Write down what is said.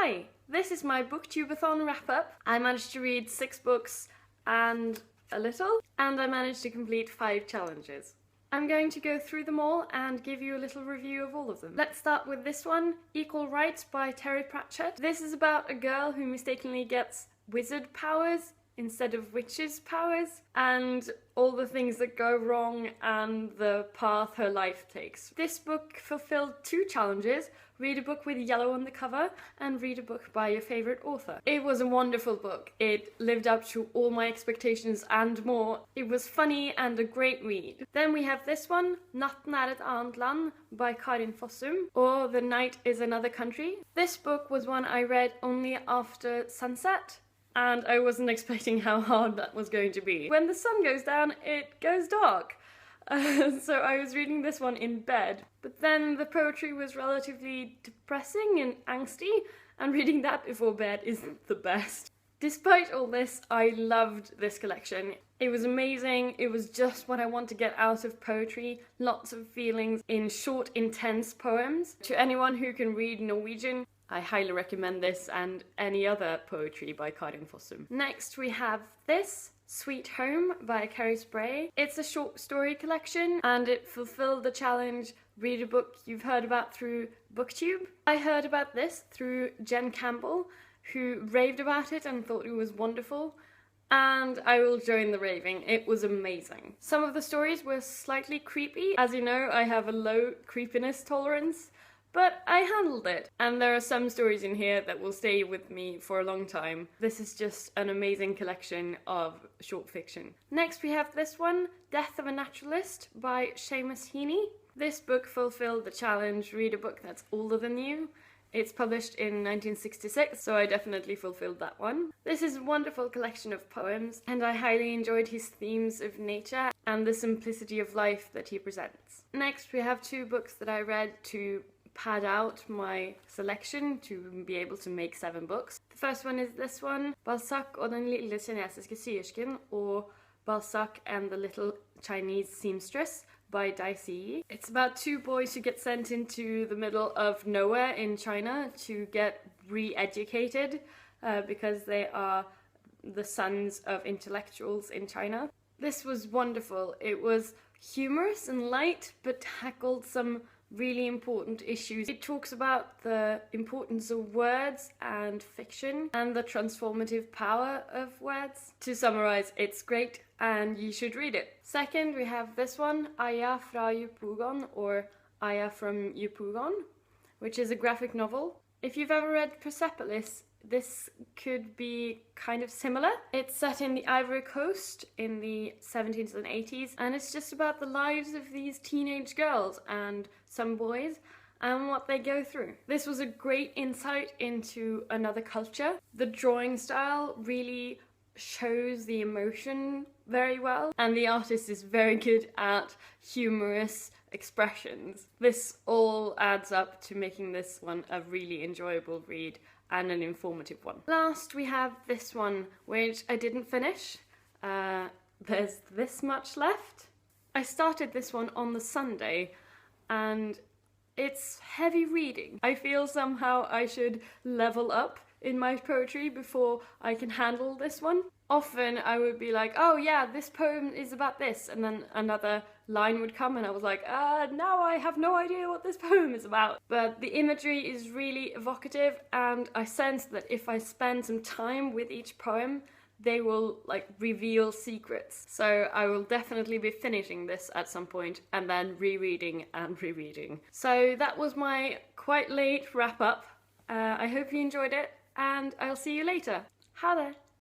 Hi, this is my Booktubeathon wrap-up. I managed to read 6 books and a little, and I managed to complete 5 challenges. I'm going to go through them all and give you a little review of all of them. Let's start with this one, Equal Rights by Terry Pratchett. This is about a girl who mistakenly gets wizard powers instead of witches' powers, and all the things that go wrong and the path her life takes. This book fulfilled 2 challenges: read a book with yellow on the cover and read a book by your favourite author. It was a wonderful book. It lived up to all my expectations and more. It was funny and a great read. Then we have this one, Natten ett annat land by Karin Fossum, or The Night is Another Country. This book was one I read only after sunset, and I wasn't expecting how hard that was going to be. When the sun goes down, it goes dark. So I was reading this one in bed, but then the poetry was relatively depressing and angsty, and reading that before bed isn't the best. Despite all this, I loved this collection. It was amazing. It was just what I want to get out of poetry. Lots of feelings in short, intense poems. To anyone who can read Norwegian, I highly recommend this and any other poetry by Karin Fossum. Next we have this, Sweet Home by Carrie Spray. It's a short story collection and it fulfilled the challenge, read a book you've heard about through Booktube. I heard about this through Jen Campbell, who raved about it and thought it was wonderful. And I will join the raving. It was amazing. Some of the stories were slightly creepy. As you know, I have a low creepiness tolerance, but I handled it. And there are some stories in here that will stay with me for a long time. This is just an amazing collection of short fiction. Next we have this one, Death of a Naturalist by Seamus Heaney. This book fulfilled the challenge, read a book that's older than you. It's published in 1966, so I definitely fulfilled that one. This is a wonderful collection of poems, and I highly enjoyed his themes of nature and the simplicity of life that he presents. Next we have 2 books that I read to pad out my selection to be able to make 7 books. The first one is this one, Balzac och den lille kinesiske syersken, or Balzac and the Little Chinese Seamstress by Dicey. It's about 2 boys who get sent into the middle of nowhere in China to get re-educated because they are the sons of intellectuals in China. This was wonderful. It was humorous and light, but tackled some really important issues. It talks about the importance of words and fiction and the transformative power of words. To summarize, it's great and you should read it. Second, we have this one, Aya fra Yupugon, or Aya from Yupugon, which is a graphic novel. If you've ever read Persepolis, this could be kind of similar. It's set in the Ivory Coast in the 70s and 80s, and it's just about the lives of these teenage girls and some boys and what they go through. This was a great insight into another culture. The drawing style really shows the emotion very well, and the artist is very good at humorous expressions. This all adds up to making this one a really enjoyable read and an informative one. Last we have this one, which I didn't finish. There's this much left. I started this one on the Sunday and it's heavy reading. I feel somehow I should level up in my poetry before I can handle this one. Often I would be like, oh yeah, this poem is about this, and then another line would come and I was like, now I have no idea what this poem is about. But the imagery is really evocative, and I sense that if I spend some time with each poem, they will like reveal secrets. So I will definitely be finishing this at some point and then rereading and rereading. So that was my quite late wrap up. I hope you enjoyed it, and I'll see you later. Ha det!